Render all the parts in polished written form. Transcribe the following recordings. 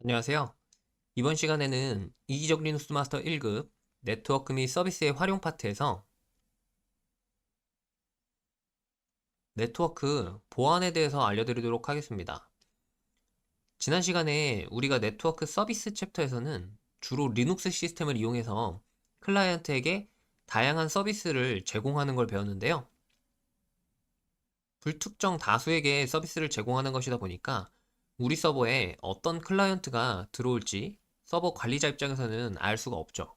안녕하세요. 이번 시간에는 이기적 리눅스 마스터 1급 네트워크 및 서비스의 활용 파트에서 네트워크 보안에 대해서 알려드리도록 하겠습니다. 지난 시간에 우리가 네트워크 서비스 챕터에서는 주로 리눅스 시스템을 이용해서 클라이언트에게 다양한 서비스를 제공하는 걸 배웠는데요. 불특정 다수에게 서비스를 제공하는 것이다 보니까 우리 서버에 어떤 클라이언트가 들어올지 서버 관리자 입장에서는 알 수가 없죠.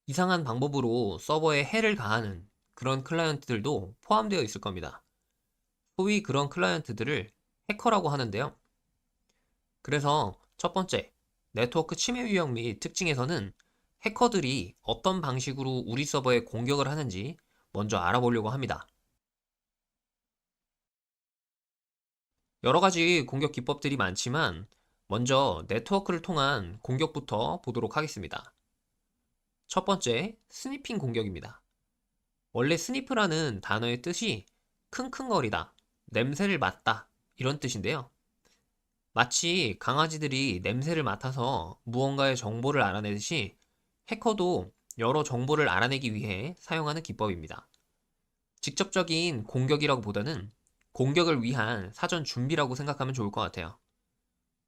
이상한 방법으로 서버에 해를 가하는 그런 클라이언트들도 포함되어 있을 겁니다. 소위 그런 클라이언트들을 해커라고 하는데요. 그래서 첫 번째, 네트워크 침해 유형 및 특징에서는 해커들이 어떤 방식으로 우리 서버에 공격을 하는지 먼저 알아보려고 합니다. 여러 가지 공격 기법들이 많지만 먼저 네트워크를 통한 공격부터 보도록 하겠습니다. 첫 번째, 스니핑 공격입니다. 원래 스니프라는 단어의 뜻이 킁킁거리다, 냄새를 맡다 이런 뜻인데요. 마치 강아지들이 냄새를 맡아서 무언가의 정보를 알아내듯이 해커도 여러 정보를 알아내기 위해 사용하는 기법입니다. 직접적인 공격이라고 보다는 공격을 위한 사전 준비라고 생각하면 좋을 것 같아요.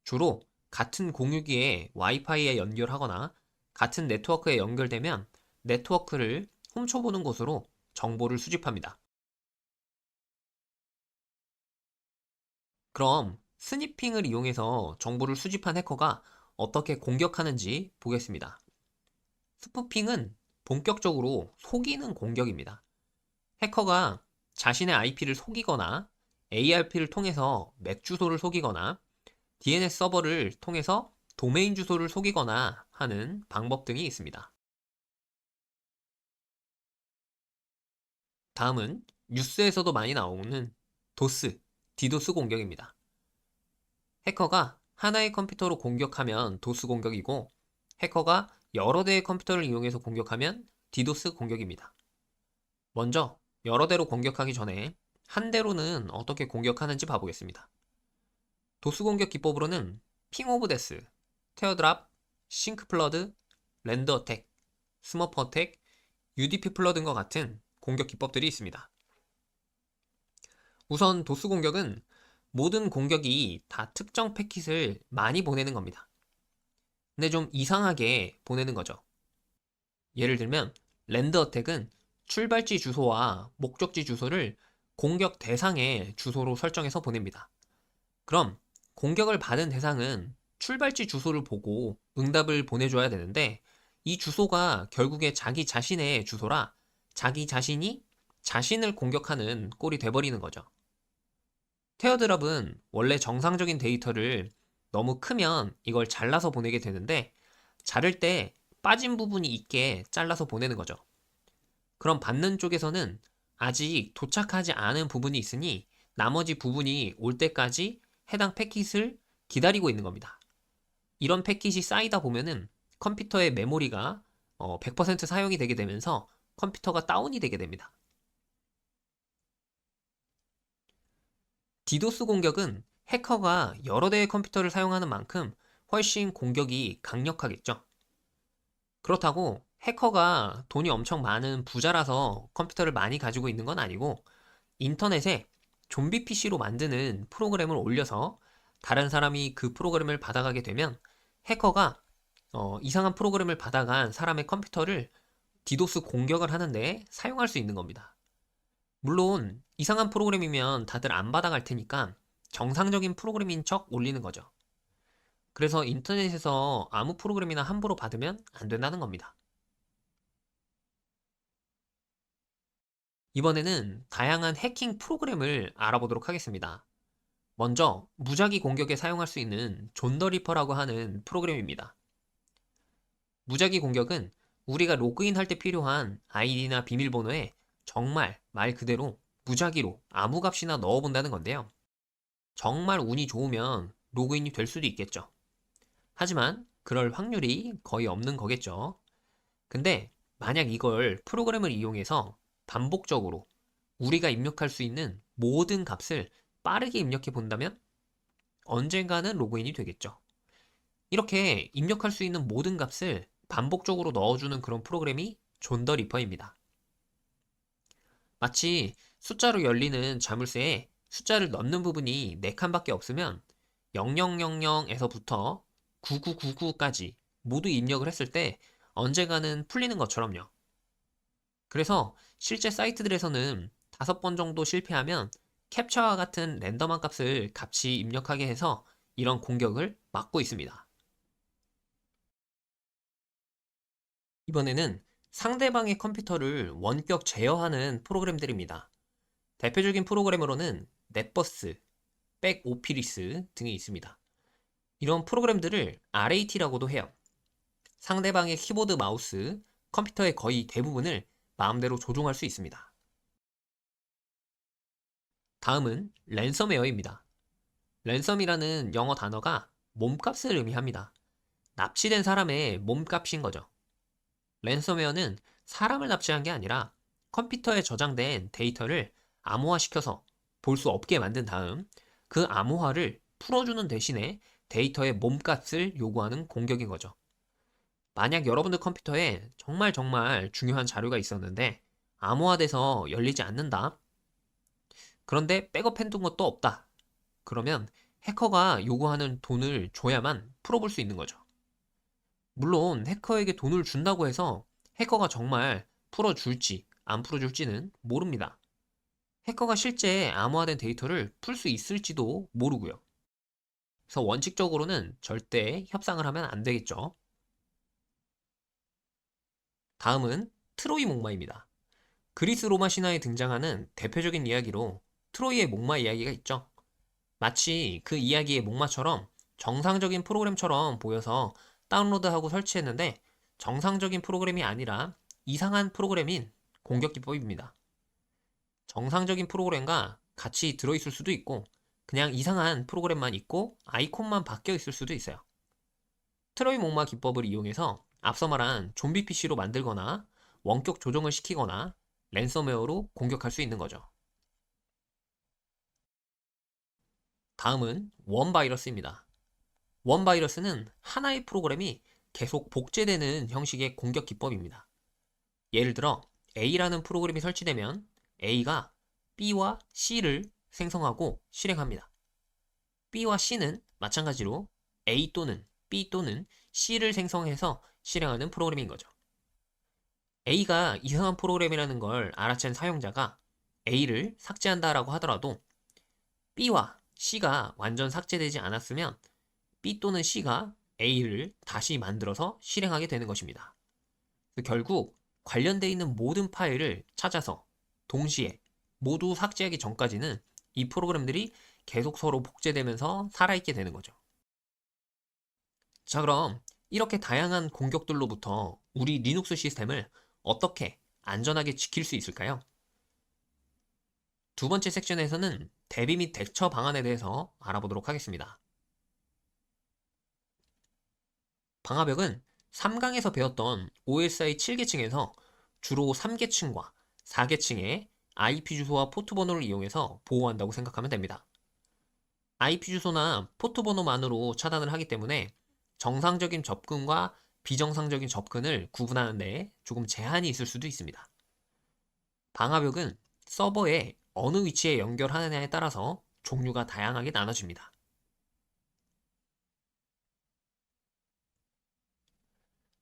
주로 같은 공유기에 와이파이에 연결하거나 같은 네트워크에 연결되면 네트워크를 훔쳐보는 곳으로 정보를 수집합니다. 그럼 스니핑을 이용해서 정보를 수집한 해커가 어떻게 공격하는지 보겠습니다. 스푸핑은 본격적으로 속이는 공격입니다. 해커가 자신의 IP를 속이거나 ARP를 통해서 맥 주소를 속이거나 DNS 서버를 통해서 도메인 주소를 속이거나 하는 방법 등이 있습니다. 다음은 뉴스에서도 많이 나오는 도스, 디도스 공격입니다. 해커가 하나의 컴퓨터로 공격하면 도스 공격이고, 해커가 여러 대의 컴퓨터를 이용해서 공격하면 디도스 공격입니다. 먼저 여러 대로 공격하기 전에 한 대로는 어떻게 공격하는지 봐보겠습니다. 도스 공격 기법으로는 핑 오브 데스, 테어드랍, 싱크 플러드, 랜드 어택, 스머프 어택, UDP 플러 등과 같은 공격 기법들이 있습니다. 우선 도스 공격은 모든 공격이 다 특정 패킷을 많이 보내는 겁니다. 근데 좀 이상하게 보내는 거죠. 예를 들면 랜드 어택은 출발지 주소와 목적지 주소를 공격 대상의 주소로 설정해서 보냅니다. 그럼 공격을 받은 대상은 출발지 주소를 보고 응답을 보내줘야 되는데, 이 주소가 결국에 자기 자신의 주소라 자기 자신이 자신을 공격하는 꼴이 돼버리는 거죠. 테어드랍은 원래 정상적인 데이터를 너무 크면 이걸 잘라서 보내게 되는데, 자를 때 빠진 부분이 있게 잘라서 보내는 거죠. 그럼 받는 쪽에서는 아직 도착하지 않은 부분이 있으니 나머지 부분이 올 때까지 해당 패킷을 기다리고 있는 겁니다. 이런 패킷이 쌓이다 보면은 컴퓨터의 메모리가 100% 사용이 되게 되면서 컴퓨터가 다운이 되게 됩니다. 디도스 공격은 해커가 여러 대의 컴퓨터를 사용하는 만큼 훨씬 공격이 강력하겠죠. 그렇다고 해커가 돈이 엄청 많은 부자라서 컴퓨터를 많이 가지고 있는 건 아니고, 인터넷에 좀비 PC로 만드는 프로그램을 올려서 다른 사람이 그 프로그램을 받아가게 되면 해커가 이상한 프로그램을 받아간 사람의 컴퓨터를 디도스 공격을 하는데 사용할 수 있는 겁니다. 물론 이상한 프로그램이면 다들 안 받아갈 테니까 정상적인 프로그램인 척 올리는 거죠. 그래서 인터넷에서 아무 프로그램이나 함부로 받으면 안 된다는 겁니다. 이번에는 다양한 해킹 프로그램을 알아보도록 하겠습니다. 먼저 무작위 공격에 사용할 수 있는 존더 리퍼라고 하는 프로그램입니다. 무작위 공격은 우리가 로그인할 때 필요한 아이디나 비밀번호에 정말 말 그대로 무작위로 아무 값이나 넣어본다는 건데요. 정말 운이 좋으면 로그인이 될 수도 있겠죠. 하지만 그럴 확률이 거의 없는 거겠죠. 근데 만약 이걸 프로그램을 이용해서 반복적으로 우리가 입력할 수 있는 모든 값을 빠르게 입력해 본다면 언젠가는 로그인이 되겠죠. 이렇게 입력할 수 있는 모든 값을 반복적으로 넣어주는 그런 프로그램이 존 더 리퍼입니다. 마치 숫자로 열리는 자물쇠에 숫자를 넣는 부분이 4칸밖에 없으면 0000에서부터 9999까지 모두 입력을 했을 때 언젠가는 풀리는 것처럼요. 그래서 실제 사이트들에서는 5번 정도 실패하면 캡처와 같은 랜덤한 값을 같이 입력하게 해서 이런 공격을 막고 있습니다. 이번에는 상대방의 컴퓨터를 원격 제어하는 프로그램들입니다. 대표적인 프로그램으로는 넷버스, 백오피리스 등이 있습니다. 이런 프로그램들을 RAT라고도 해요. 상대방의 키보드, 마우스, 컴퓨터의 거의 대부분을 마음대로 조종할 수 있습니다. 다음은 랜섬웨어입니다. 랜섬이라는 영어 단어가 몸값을 의미합니다. 납치된 사람의 몸값인 거죠. 랜섬웨어는 사람을 납치한 게 아니라 컴퓨터에 저장된 데이터를 암호화시켜서 볼 수 없게 만든 다음 그 암호화를 풀어주는 대신에 데이터의 몸값을 요구하는 공격인 거죠. 만약 여러분들 컴퓨터에 정말 중요한 자료가 있었는데 암호화돼서 열리지 않는다. 그런데 백업해둔 것도 없다. 그러면 해커가 요구하는 돈을 줘야만 풀어볼 수 있는 거죠. 물론 해커에게 돈을 준다고 해서 해커가 정말 풀어줄지 안 풀어줄지는 모릅니다. 해커가 실제 암호화된 데이터를 풀 수 있을지도 모르고요. 그래서 원칙적으로는 절대 협상을 하면 안 되겠죠. 다음은 트로이 목마입니다. 그리스 로마 신화에 등장하는 대표적인 이야기로 트로이의 목마 이야기가 있죠. 마치 그 이야기의 목마처럼 정상적인 프로그램처럼 보여서 다운로드하고 설치했는데 정상적인 프로그램이 아니라 이상한 프로그램인 공격 기법입니다. 정상적인 프로그램과 같이 들어있을 수도 있고 그냥 이상한 프로그램만 있고 아이콘만 바뀌어 있을 수도 있어요. 트로이 목마 기법을 이용해서 앞서 말한 좀비 PC로 만들거나 원격 조정을 시키거나 랜섬웨어로 공격할 수 있는 거죠. 다음은 원바이러스입니다. 원바이러스는 하나의 프로그램이 계속 복제되는 형식의 공격 기법입니다. 예를 들어 A라는 프로그램이 설치되면 A가 B와 C를 생성하고 실행합니다. B와 C는 마찬가지로 A 또는 B 또는 C를 생성해서 실행하는 프로그램인 거죠. A가 이상한 프로그램이라는 걸 알아챈 사용자가 A를 삭제한다라고 하더라도 B와 C가 완전 삭제되지 않았으면 B 또는 C가 A를 다시 만들어서 실행하게 되는 것입니다. 결국 관련되어 있는 모든 파일을 찾아서 동시에 모두 삭제하기 전까지는 이 프로그램들이 계속 서로 복제되면서 살아있게 되는 거죠. 자, 그럼 이렇게 다양한 공격들로부터 우리 리눅스 시스템을 어떻게 안전하게 지킬 수 있을까요? 두 번째 섹션에서는 대비 및 대처 방안에 대해서 알아보도록 하겠습니다. 방화벽은 3강에서 배웠던 OSI 7계층에서 주로 3계층과 4계층의 IP 주소와 포트 번호를 이용해서 보호한다고 생각하면 됩니다. IP 주소나 포트 번호만으로 차단을 하기 때문에 정상적인 접근과 비정상적인 접근을 구분하는 데 조금 제한이 있을 수도 있습니다. 방화벽은 서버에 어느 위치에 연결하느냐에 따라서 종류가 다양하게 나눠집니다.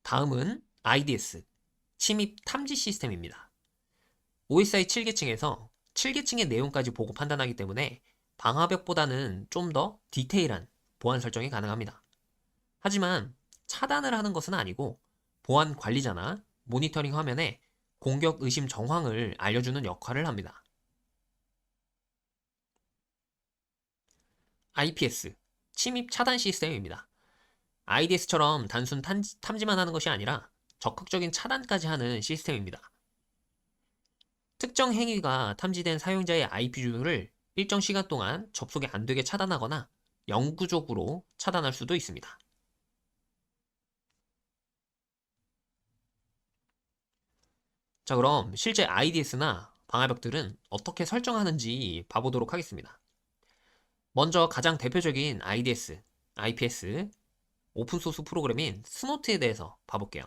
다음은 IDS, 침입 탐지 시스템입니다. OSI 7계층에서 7계층의 내용까지 보고 판단하기 때문에 방화벽보다는 좀 더 디테일한 보안 설정이 가능합니다. 하지만 차단을 하는 것은 아니고 보안 관리자나 모니터링 화면에 공격 의심 정황을 알려주는 역할을 합니다. IPS, 침입 차단 시스템입니다. IDS처럼 단순 탐지만 하는 것이 아니라 적극적인 차단까지 하는 시스템입니다. 특정 행위가 탐지된 사용자의 IP 주소를 일정 시간 동안 접속이 안 되게 차단하거나 영구적으로 차단할 수도 있습니다. 자, 그럼 실제 IDS나 방화벽들은 어떻게 설정하는지 봐보도록 하겠습니다. 먼저 가장 대표적인 IDS, IPS, 오픈소스 프로그램인 스노트에 대해서 봐볼게요.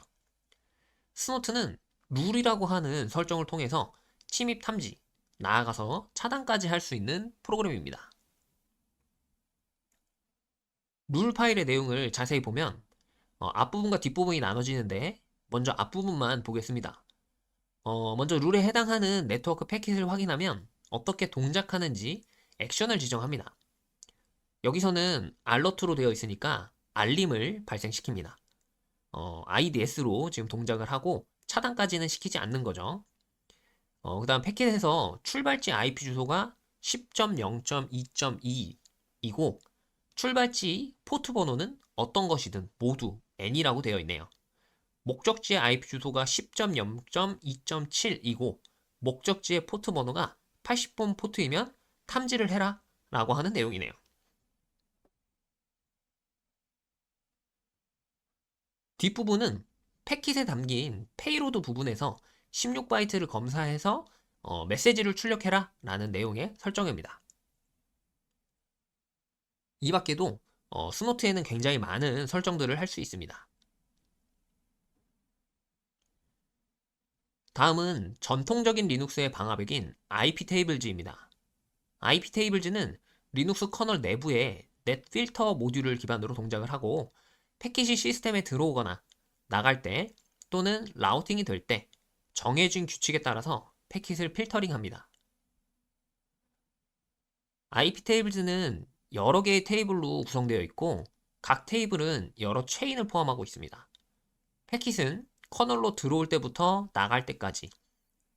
스노트는 룰이라고 하는 설정을 통해서 침입 탐지, 나아가서 차단까지 할 수 있는 프로그램입니다. 룰 파일의 내용을 자세히 보면 앞부분과 뒷부분이 나눠지는데 먼저 앞부분만 보겠습니다. 먼저 룰에 해당하는 네트워크 패킷을 확인하면 어떻게 동작하는지 액션을 지정합니다. 여기서는 알러트로 되어 있으니까 알림을 발생시킵니다. IDS로 지금 동작을 하고 차단까지는 시키지 않는 거죠. 그 다음 패킷에서 출발지 IP 주소가 10.0.2.2이고 출발지 포트 번호는 어떤 것이든 모두 N이라고 되어 있네요. 목적지의 IP 주소가 10.0.2.7이고 목적지의 포트 번호가 80번 포트이면 탐지를 해라 라고 하는 내용이네요. 뒷부분은 패킷에 담긴 페이로드 부분에서 16바이트를 검사해서 메시지를 출력해라 라는 내용의 설정입니다. 이 밖에도 스노트에는 굉장히 많은 설정들을 할 수 있습니다. 다음은 전통적인 리눅스의 방화벽인 iptables입니다. iptables는 리눅스 커널 내부에 넷필터 모듈을 기반으로 동작을 하고 패킷이 시스템에 들어오거나 나갈 때 또는 라우팅이 될 때 정해진 규칙에 따라서 패킷을 필터링합니다. iptables는 여러 개의 테이블로 구성되어 있고 각 테이블은 여러 체인을 포함하고 있습니다. 패킷은 커널로 들어올 때부터 나갈 때까지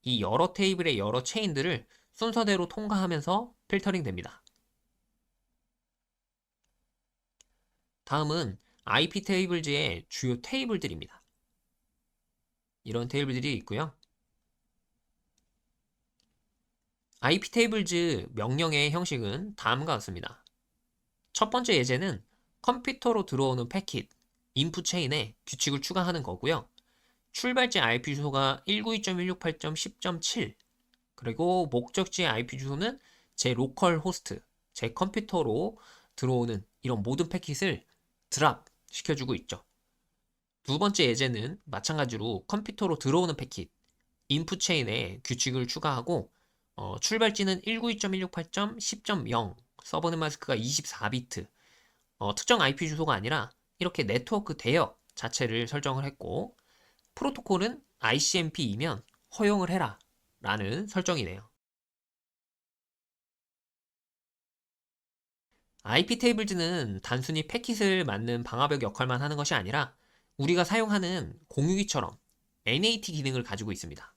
이 여러 테이블의 여러 체인들을 순서대로 통과하면서 필터링 됩니다. 다음은 iptables의 주요 테이블들입니다. 이런 테이블들이 있고요. iptables 명령의 형식은 다음과 같습니다. 첫 번째 예제는 컴퓨터로 들어오는 패킷, 인풋 체인에 규칙을 추가하는 거고요. 출발지 IP 주소가 192.168.10.7 그리고 목적지의 IP 주소는 제 로컬 호스트, 제 컴퓨터로 들어오는 이런 모든 패킷을 드랍 시켜주고 있죠. 두 번째 예제는 마찬가지로 컴퓨터로 들어오는 패킷, 인풋 체인에 규칙을 추가하고 출발지는 192.168.10.0 서버넷 마스크가 24비트 특정 IP 주소가 아니라 이렇게 네트워크 대역 자체를 설정을 했고 프로토콜은 ICMP이면 허용을 해라 라는 설정이네요. iptables는 단순히 패킷을 맞는 방화벽 역할만 하는 것이 아니라 우리가 사용하는 공유기처럼 NAT 기능을 가지고 있습니다.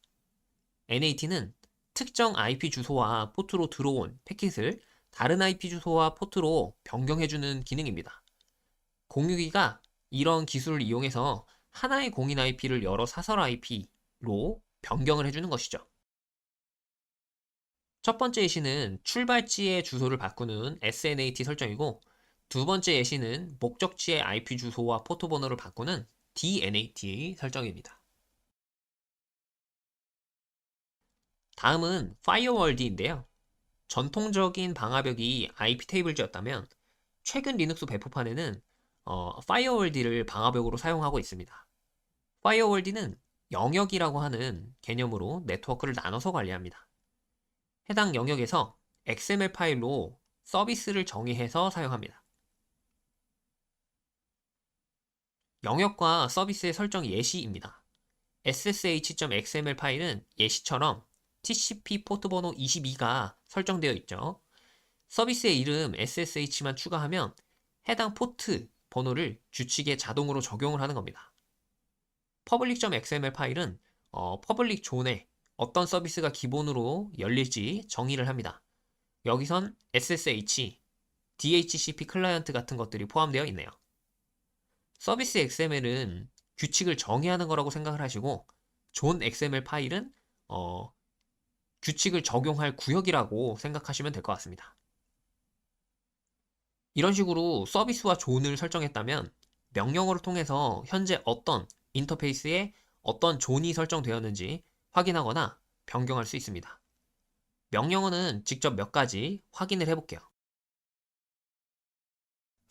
NAT는 특정 IP 주소와 포트로 들어온 패킷을 다른 IP 주소와 포트로 변경해주는 기능입니다. 공유기가 이런 기술을 이용해서 하나의 공인 IP를 여러 사설 IP로 변경을 해주는 것이죠. 첫 번째 예시는 출발지의 주소를 바꾸는 SNAT 설정이고 두 번째 예시는 목적지의 IP 주소와 포트 번호를 바꾸는 DNAT 설정입니다. 다음은 파이어월드인데요. 전통적인 방화벽이 iptables였다면 최근 리눅스 배포판에는 파이어월드를 방화벽으로 사용하고 있습니다. 파이어월드는 영역이라고 하는 개념으로 네트워크를 나눠서 관리합니다. 해당 영역에서 XML 파일로 서비스를 정의해서 사용합니다. 영역과 서비스의 설정 예시입니다. ssh.xml 파일은 예시처럼 TCP 포트 번호 22가 설정되어 있죠. 서비스의 이름 ssh만 추가하면 해당 포트 번호를 규칙에 자동으로 적용을 하는 겁니다. public.xml 파일은 퍼블릭 존에 어떤 서비스가 기본으로 열릴지 정의를 합니다. 여기선 SSH, DHCP 클라이언트 같은 것들이 포함되어 있네요. 서비스 XML은 규칙을 정의하는 거라고 생각을 하시고 존 XML 파일은 규칙을 적용할 구역이라고 생각하시면 될 것 같습니다. 이런 식으로 서비스와 존을 설정했다면 명령어를 통해서 현재 어떤 인터페이스에 어떤 존이 설정되었는지 확인하거나 변경할 수 있습니다. 명령어는 직접 몇 가지 확인을 해볼게요.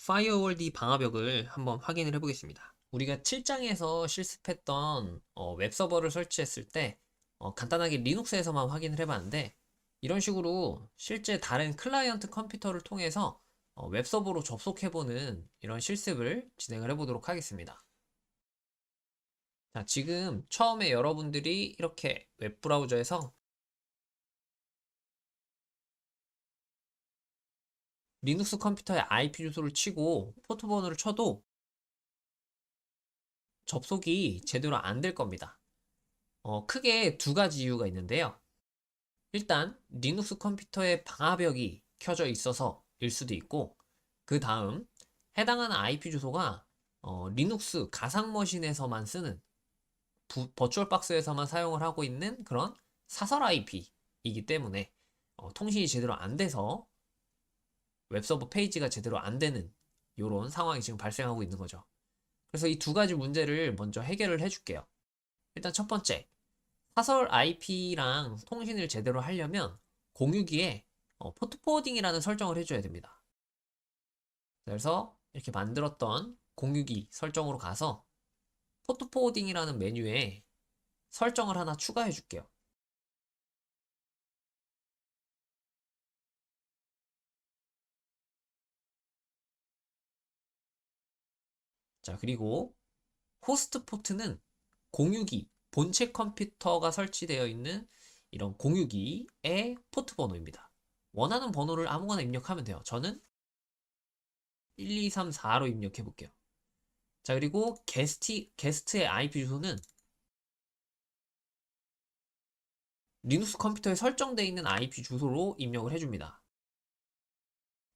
파이어월드 방화벽을 한번 확인을 해보겠습니다. 우리가 7장에서 실습했던 웹서버를 설치했을 때 간단하게 리눅스에서만 확인을 해봤는데, 이런 식으로 실제 다른 클라이언트 컴퓨터를 통해서 웹서버로 접속해보는 이런 실습을 진행을 해보도록 하겠습니다. 자, 지금 처음에 여러분들이 이렇게 웹브라우저에서 리눅스 컴퓨터의 IP 주소를 치고 포트 번호를 쳐도 접속이 제대로 안 될 겁니다. 크게 두 가지 이유가 있는데요. 일단 리눅스 컴퓨터의 방화벽이 켜져 있어서일 수도 있고, 그 다음 해당하는 IP 주소가 리눅스 가상 머신에서만 쓰는 버추얼박스에서만 사용을 하고 있는 그런 사설 IP이기 때문에 통신이 제대로 안 돼서 웹서버 페이지가 제대로 안 되는 이런 상황이 지금 발생하고 있는 거죠. 그래서 이 두 가지 문제를 먼저 해결을 해줄게요. 일단 첫 번째, 사설 IP랑 통신을 제대로 하려면 공유기에 포트 포워딩이라는 설정을 해줘야 됩니다. 그래서 이렇게 만들었던 공유기 설정으로 가서 포트 포워딩이라는 메뉴에 설정을 하나 추가해 줄게요. 자, 그리고 호스트 포트는 공유기, 본체 컴퓨터가 설치되어 있는 이런 공유기의 포트 번호입니다. 원하는 번호를 아무거나 입력하면 돼요. 저는 1234로 입력해 볼게요. 자, 그리고 게스트의 IP 주소는 리눅스 컴퓨터에 설정되어 있는 IP 주소로 입력을 해줍니다.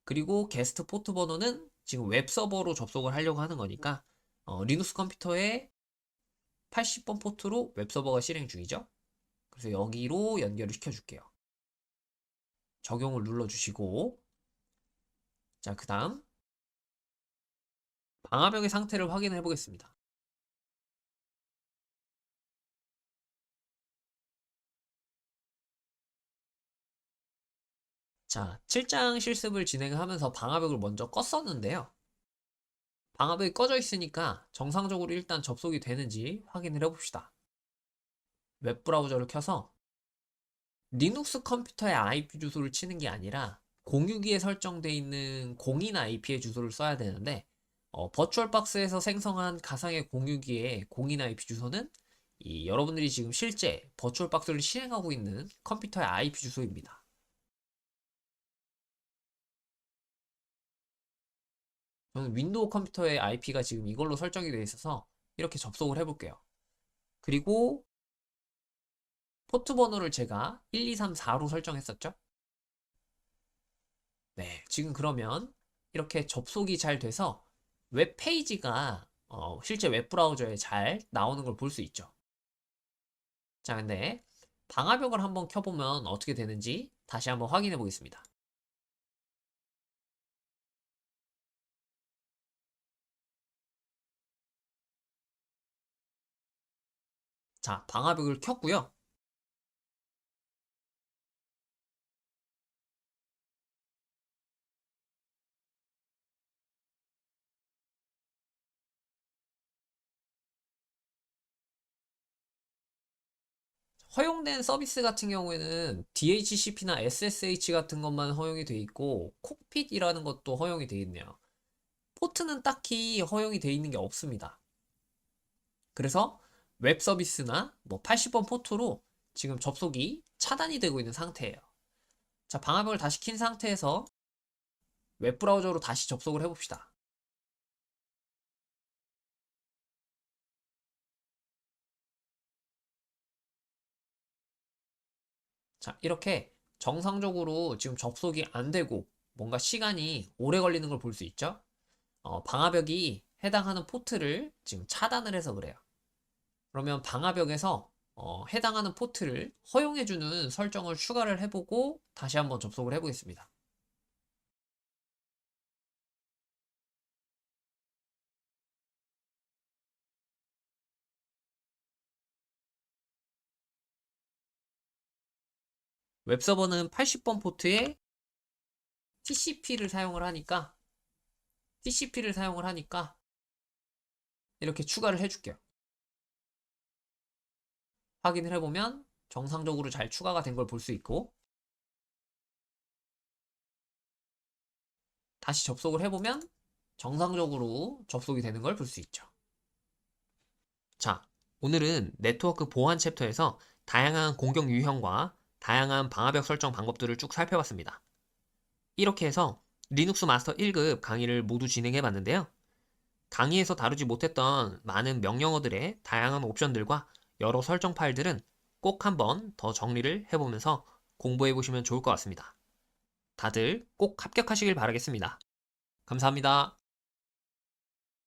그리고 게스트 포트 번호는 지금 웹서버로 접속을 하려고 하는 거니까 리눅스 컴퓨터에 80번 포트로 웹서버가 실행 중이죠. 그래서 여기로 연결을 시켜줄게요. 적용을 눌러주시고, 자, 그 다음 방화벽의 상태를 확인해 보겠습니다. 자, 7장 실습을 진행하면서 방화벽을 먼저 껐었는데요. 방화벽이 꺼져 있으니까 정상적으로 일단 접속이 되는지 확인을 해봅시다. 웹브라우저를 켜서 리눅스 컴퓨터의 IP 주소를 치는 게 아니라 공유기에 설정되어 있는 공인 IP의 주소를 써야 되는데, 버추얼박스에서 생성한 가상의 공유기의 공인 IP 주소는 여러분들이 지금 실제 버추얼박스를 실행하고 있는 컴퓨터의 IP 주소입니다. 저는 윈도우 컴퓨터의 IP가 지금 이걸로 설정이 되어 있어서 이렇게 접속을 해볼게요. 그리고 포트 번호를 제가 1234로 설정했었죠? 네, 지금 그러면 이렇게 접속이 잘 돼서 웹페이지가 실제 웹브라우저에 잘 나오는 걸 볼 수 있죠. 자, 근데 방화벽을 한번 켜보면 어떻게 되는지 다시 한번 확인해 보겠습니다. 자, 방화벽을 켰고요. 허용된 서비스 같은 경우에는 DHCP나 SSH 같은 것만 허용이 돼 있고, 콕핏이라는 것도 허용이 돼 있네요. 포트는 딱히 허용이 돼 있는 게 없습니다. 그래서 웹 서비스나 뭐 80번 포트로 지금 접속이 차단이 되고 있는 상태예요. 자, 방화벽을 다시 킨 상태에서 웹브라우저로 다시 접속을 해봅시다. 자, 이렇게 정상적으로 지금 접속이 안 되고 뭔가 시간이 오래 걸리는 걸 볼 수 있죠? 방화벽이 해당하는 포트를 지금 차단을 해서 그래요. 그러면 방화벽에서 해당하는 포트를 허용해주는 설정을 추가를 해보고 다시 한번 접속을 해보겠습니다. 웹서버는 80번 포트에 TCP를 사용을 하니까 TCP를 사용을 하니까 이렇게 추가를 해줄게요. 확인을 해보면 정상적으로 잘 추가가 된 걸 볼 수 있고, 다시 접속을 해보면 정상적으로 접속이 되는 걸 볼 수 있죠. 자, 오늘은 네트워크 보안 챕터에서 다양한 공격 유형과 다양한 방화벽 설정 방법들을 쭉 살펴봤습니다. 이렇게 해서 리눅스 마스터 1급 강의를 모두 진행해 봤는데요. 강의에서 다루지 못했던 많은 명령어들의 다양한 옵션들과 여러 설정 파일들은 꼭 한번 더 정리를 해보면서 공부해 보시면 좋을 것 같습니다. 다들 꼭 합격하시길 바라겠습니다. 감사합니다.